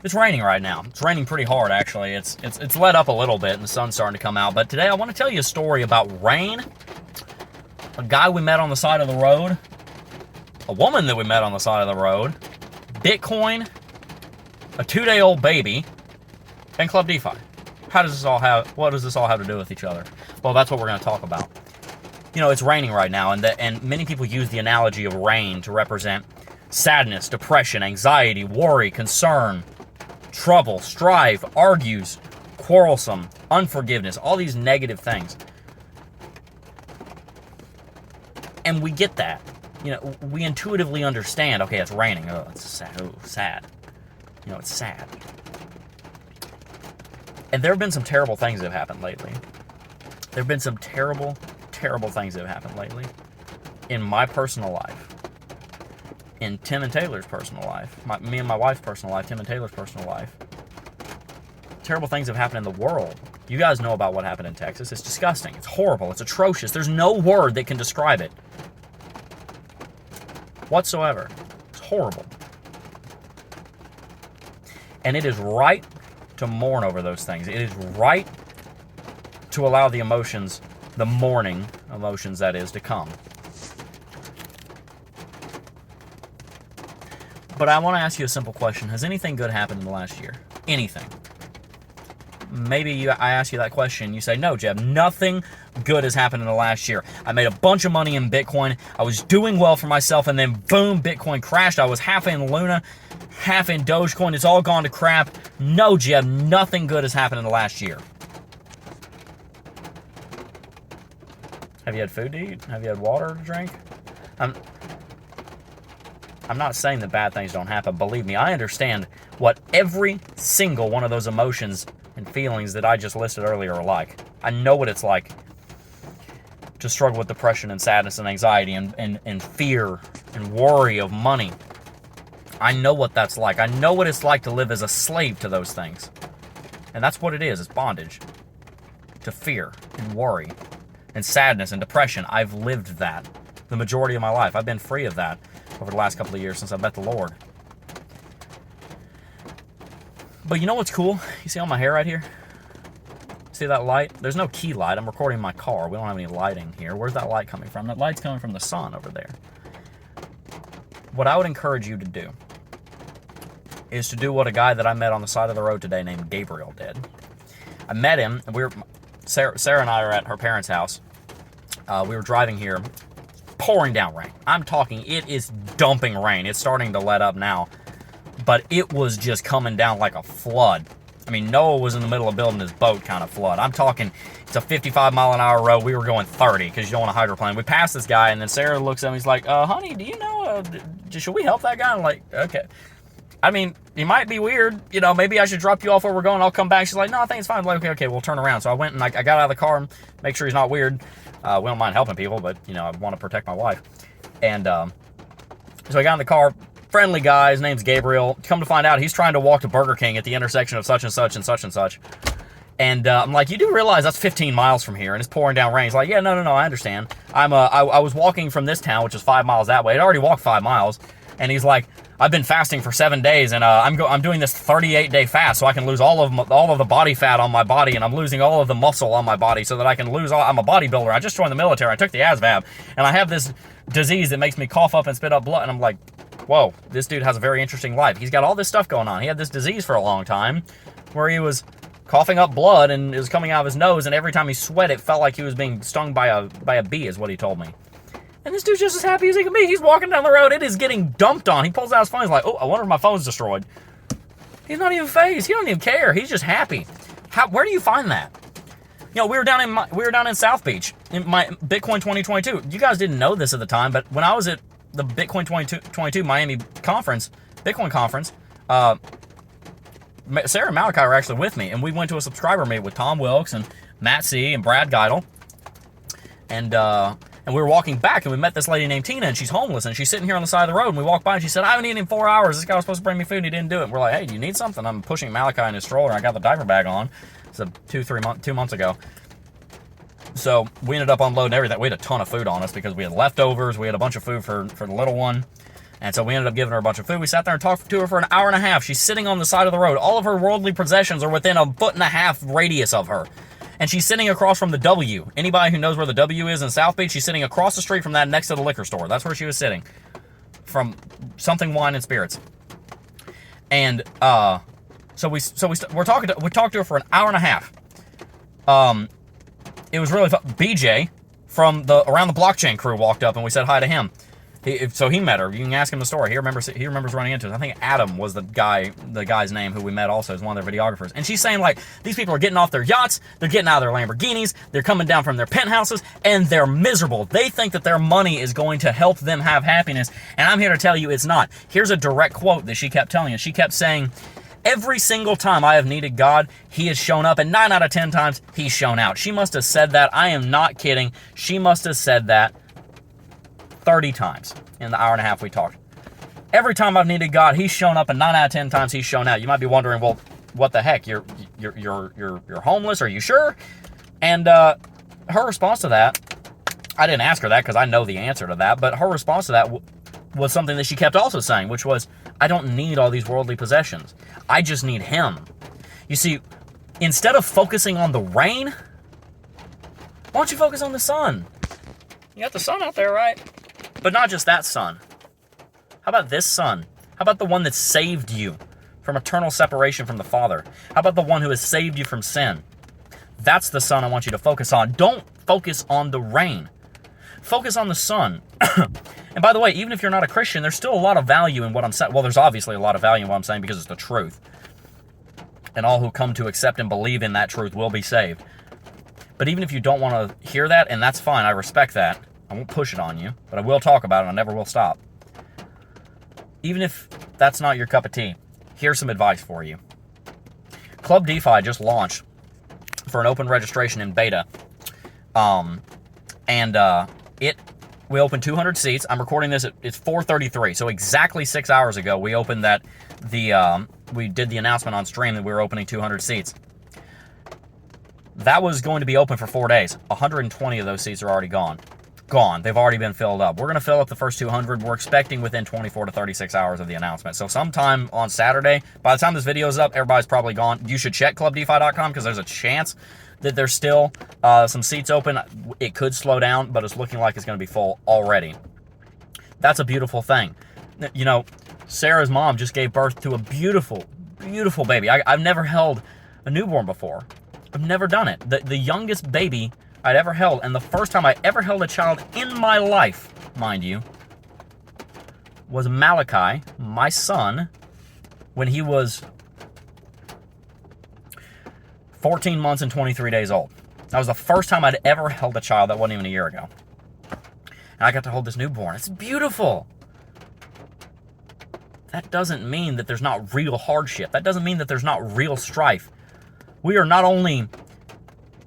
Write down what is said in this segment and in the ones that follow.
It's raining right now. It's raining pretty hard, actually. It's let up a little bit, and the sun's starting to come out. But today I want to tell you a story about rain, a guy we met on the side of the road, a woman that we met on the side of the road, Bitcoin, a 2-day-old baby, and Club Defy. What does this all have to do with each other? Well, that's what we're going to talk about. You know, it's raining right now, and many people use the analogy of rain to represent sadness, depression, anxiety, worry, concern, trouble, strife, argues, quarrelsome, unforgiveness, all these negative things. And we get that. You know, we intuitively understand, okay, it's raining. Oh, it's sad. Oh, sad. You know, it's sad. And there have been some terrible things that have happened lately. There have been some terrible, terrible things that have happened lately. In my personal life. In Tim and Taylor's personal life. Me and my wife's personal life. Tim and Taylor's personal life. Terrible things have happened in the world. You guys know about what happened in Texas. It's disgusting. It's horrible. It's atrocious. There's no word that can describe it. Whatsoever. It's horrible. And it is right to mourn over those things. It is right to allow the emotions, the mourning emotions that is, to come. But I want to ask you a simple question. Has anything good happened in the last year? Anything? Maybe I ask you that question, you say, no, Jeb, nothing good has happened in the last year. I made a bunch of money in Bitcoin. I was doing well for myself, and then boom, Bitcoin crashed. I was half in Luna, half in Dogecoin. It's all gone to crap. No, Jeb, nothing good has happened in the last year. Have you had food to eat? Have you had water to drink? I'm not saying that bad things don't happen. Believe me, I understand what every single one of those emotions and feelings that I just listed earlier are like. I know what it's like to struggle with depression and sadness and anxiety and fear and worry of money. I know what that's like. I know what it's like to live as a slave to those things. And that's what it is. It's bondage to fear and worry and sadness and depression. I've lived that the majority of my life. I've been free of that over the last couple of years since I met the Lord. But you know what's cool? You see all my hair right here? See that light? There's no key light. I'm recording in my car. We don't have any lighting here. Where's that light coming from? That light's coming from the sun over there. What I would encourage you to do is to do what a guy that I met on the side of the road today named Gabriel did. I met him. Sarah and I are at her parents' house. We were driving here. Pouring down rain. I'm talking, it is dumping rain. It's starting to let up now. But it was just coming down like a flood. I mean, Noah was in the middle of building his boat kind of flood. I'm talking, it's a 55-mile-an-hour road. We were going 30 because you don't want to hydroplane. We passed this guy, and then Sarah looks at me. He's like, honey, do you know, should we help that guy? I'm like, okay. I mean, he might be weird. You know, maybe I should drop you off where we're going. I'll come back. She's like, no, I think it's fine. I'm like, okay, we'll turn around. So I went and I got out of the car and make sure he's not weird. We don't mind helping people, but, you know, I want to protect my wife. And so I got in the car. Friendly guy. His name's Gabriel. Come to find out, he's trying to walk to Burger King at the intersection of such and such and such and such. And I'm like, you do realize that's 15 miles from here, and it's pouring down rain. He's like, yeah, no, I understand. I was walking from this town, which is 5 miles that way. I'd already walked 5 miles. And he's like, I've been fasting for 7 days, and I'm doing this 38-day fast so I can lose all of the body fat on my body, and I'm losing all of the muscle on my body so that I can lose all. I'm a bodybuilder. I just joined the military. I took the ASVAB, and I have this disease that makes me cough up and spit up blood. And I'm like, whoa, this dude has a very interesting life. He's got all this stuff going on. He had this disease for a long time where he was coughing up blood, and it was coming out of his nose, and every time he sweat, it felt like he was being stung by a bee, is what he told me. And this dude's just as happy as he can be. He's walking down the road. It is getting dumped on. He pulls out his phone. He's like, oh, I wonder if my phone's destroyed. He's not even phased. He don't even care. He's just happy. Where do you find that? You know, we were down in South Beach in my Bitcoin 2022. You guys didn't know this at the time, but when I was at the Bitcoin 2022 Miami conference, Bitcoin conference, Sarah and Malachi were actually with me, and we went to a subscriber meet with Tom Wilkes and Matt C. and Brad Geidel. And we were walking back, and we met this lady named Tina, and she's homeless, and she's sitting here on the side of the road, and we walked by, and she said, I haven't eaten in 4 hours. This guy was supposed to bring me food, and he didn't do it. And we're like, hey, do you need something? I'm pushing Malachi in his stroller, and I got the diaper bag on. It's 2 months ago. So we ended up unloading everything. We had a ton of food on us because we had leftovers. We had a bunch of food for the little one. And so we ended up giving her a bunch of food. We sat there and talked to her for an hour and a half. She's sitting on the side of the road. All of her worldly possessions are within a 1.5 foot radius of her. And she's sitting across from the W. Anybody who knows where the W is in South Beach, she's sitting across the street from that next to the liquor store. That's where she was sitting. From something wine and spirits. And so we talked to her for an hour and a half. It was really fun. BJ from the Around the Blockchain crew walked up and we said hi to him. So he met her. You can ask him the story. He remembers running into it. I think Adam was the guy's name who we met also as one of their videographers. And she's saying, like, these people are getting off their yachts, they're getting out of their Lamborghinis, they're coming down from their penthouses, and they're miserable. They think that their money is going to help them have happiness, and I'm here to tell you it's not. Here's a direct quote that she kept telling us. She kept saying, every single time I have needed God, he has shown up, and 9 out of 10 times, he's shown out. She must have said that. I am not kidding. She must have said that 30 times in the hour and a half we talked. Every time I've needed God, he's shown up, and 9 out of 10 times he's shown out. You might be wondering, well, what the heck? You're homeless? Are you sure? And her response to that, I didn't ask her that because I know the answer to that, but her response to that was something that she kept also saying, which was, I don't need all these worldly possessions. I just need him. You see, instead of focusing on the rain, why don't you focus on the sun? You got the sun out there, right? But not just that sun. How about this sun? How about the one that saved you from eternal separation from the Father? How about the one who has saved you from sin? That's the sun I want you to focus on. Don't focus on the rain. Focus on the sun. And by the way, even if you're not a Christian, there's still a lot of value in what I'm saying. Well, there's obviously a lot of value in what I'm saying because it's the truth. And all who come to accept and believe in that truth will be saved. But even if you don't want to hear that, and that's fine, I respect that. I won't push it on you, but I will talk about it. I never will stop. Even if that's not your cup of tea, here's some advice for you. Club Defy just launched for an open registration in beta. We opened 200 seats. I'm recording this it's 4:33, so exactly 6 hours ago we opened that. We did the announcement on stream that we were opening 200 seats. That was going to be open for 4 days. 120 of those seats are already gone. They've already been filled up. We're going to fill up the first 200. We're expecting within 24 to 36 hours of the announcement. So sometime on Saturday, by the time this video is up, everybody's probably gone. You should check clubdefi.com because there's a chance that there's still some seats open. It could slow down, but it's looking like it's going to be full already. That's a beautiful thing. You know, Sarah's mom just gave birth to a beautiful, beautiful baby. I've never held a newborn before. I've never done it. The youngest baby I'd ever held, and the first time I ever held a child in my life, mind you, was Malachi, my son, when he was 14 months and 23 days old. That was the first time I'd ever held a child. That wasn't even a year ago. And I got to hold this newborn. It's beautiful. That doesn't mean that there's not real hardship. That doesn't mean that there's not real strife. We are not only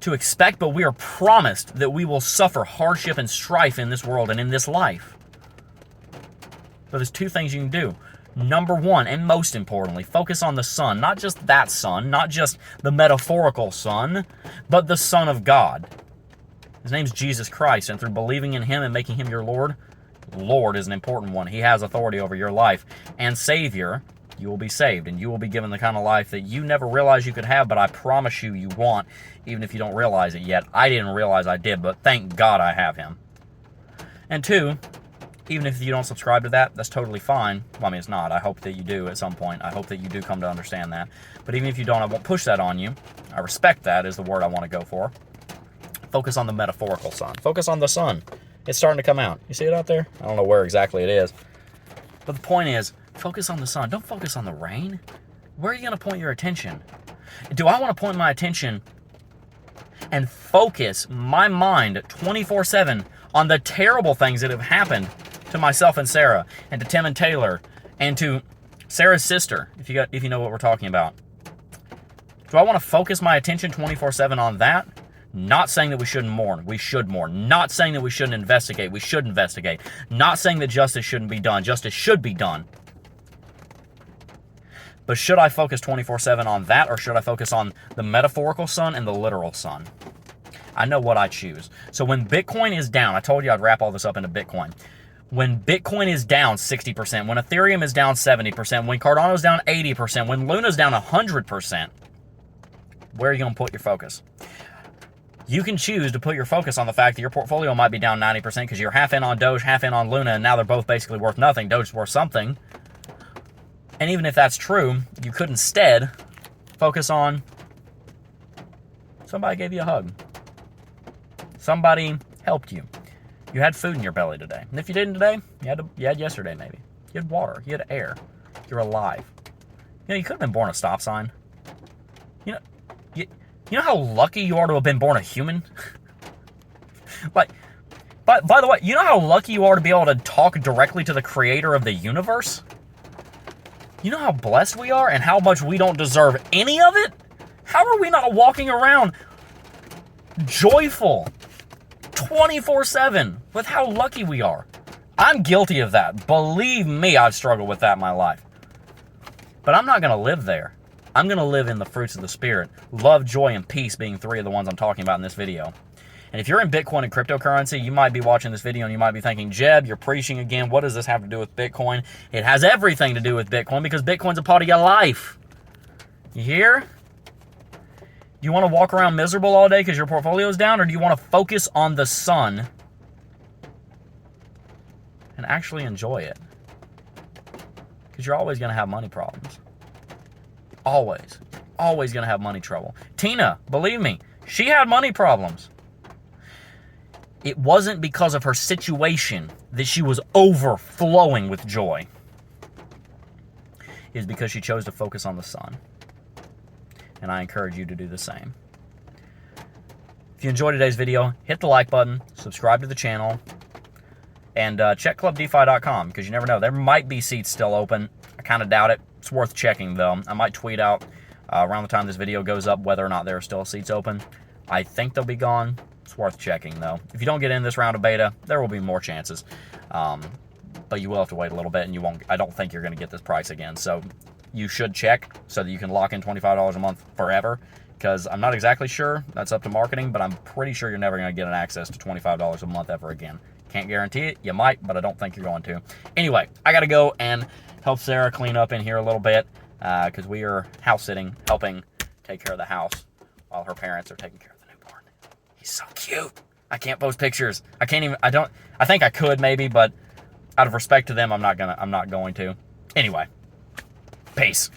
to expect, but we are promised that we will suffer hardship and strife in this world and in this life. But there's two things you can do. Number one, and most importantly, focus on the Son. Not just that Son, not just the metaphorical Son, but the Son of God. His name's Jesus Christ, and through believing in him and making him your Lord, Lord is an important one. He has authority over your life. And Savior, you will be saved, and you will be given the kind of life that you never realized you could have, but I promise you, you want, even if you don't realize it yet. I didn't realize I did, but thank God I have him. And two, even if you don't subscribe to that, that's totally fine. Well, I mean, it's not. I hope that you do at some point. I hope that you do come to understand that. But even if you don't, I won't push that on you. I respect that is the word I want to go for. Focus on the metaphorical sun. Focus on the sun. It's starting to come out. You see it out there? I don't know where exactly it is. But the point is, focus on the sun. Don't focus on the rain. Where are you going to point your attention? Do I want to point my attention and focus my mind 24/7 on the terrible things that have happened to myself and Sarah, and to Tim and Taylor, and to Sarah's sister, if you know what we're talking about? Do I want to focus my attention 24/7 on that? Not saying that we shouldn't mourn. We should mourn. Not saying that we shouldn't investigate. We should investigate. Not saying that justice shouldn't be done. Justice should be done. But should I focus 24/7 on that, or should I focus on the metaphorical sun and the literal sun? I know what I choose. So when Bitcoin is down, I told you I'd wrap all this up into Bitcoin. When Bitcoin is down 60%, when Ethereum is down 70%, when Cardano's down 80%, when Luna's down 100%, where are you going to put your focus? You can choose to put your focus on the fact that your portfolio might be down 90% because you're half in on Doge, half in on Luna, and now they're both basically worth nothing. Doge's worth something. And even if that's true, you could instead focus on somebody gave you a hug. Somebody helped you. You had food in your belly today. And if you didn't today, you had yesterday maybe. You had water. You had air. You're alive. You know, you could have been born a stop sign. You know how lucky you are to have been born a human? Like, by the way, you know how lucky you are to be able to talk directly to the creator of the universe? You know how blessed we are and how much we don't deserve any of it? How are we not walking around joyful 24/7 with how lucky we are? I'm guilty of that. Believe me, I've struggled with that in my life. But I'm not going to live there. I'm going to live in the fruits of the Spirit. Love, joy, and peace being three of the ones I'm talking about in this video. And if you're in Bitcoin and cryptocurrency, you might be watching this video and you might be thinking, Jeb, you're preaching again. What does this have to do with Bitcoin? It has everything to do with Bitcoin because Bitcoin's a part of your life. You hear? Do you want to walk around miserable all day because your portfolio is down, or do you want to focus on the sun and actually enjoy it? Because you're always going to have money problems. Always. Always going to have money trouble. Tina, believe me, she had money problems. It wasn't because of her situation that she was overflowing with joy. It is because she chose to focus on the sun. And I encourage you to do the same. If you enjoyed today's video, hit the like button, subscribe to the channel, and check clubdefi.com because you never know. There might be seats still open. I kind of doubt it. It's worth checking, though. I might tweet out around the time this video goes up whether or not there are still seats open. I think they'll be gone. It's worth checking, though. If you don't get in this round of beta, there will be more chances. But you will have to wait a little bit, and you won't. I don't think you're going to get this price again. So you should check so that you can lock in $25 a month forever, because I'm not exactly sure. That's up to marketing, but I'm pretty sure you're never going to get an access to $25 a month ever again. Can't guarantee it. You might, but I don't think you're going to. Anyway, I got to go and help Sarah clean up in here a little bit because we are house sitting, helping take care of the house while her parents are taking care of the newborn. He's so cute. I can't post pictures. I think I could maybe, but out of respect to them, I'm not going to. Anyway, peace.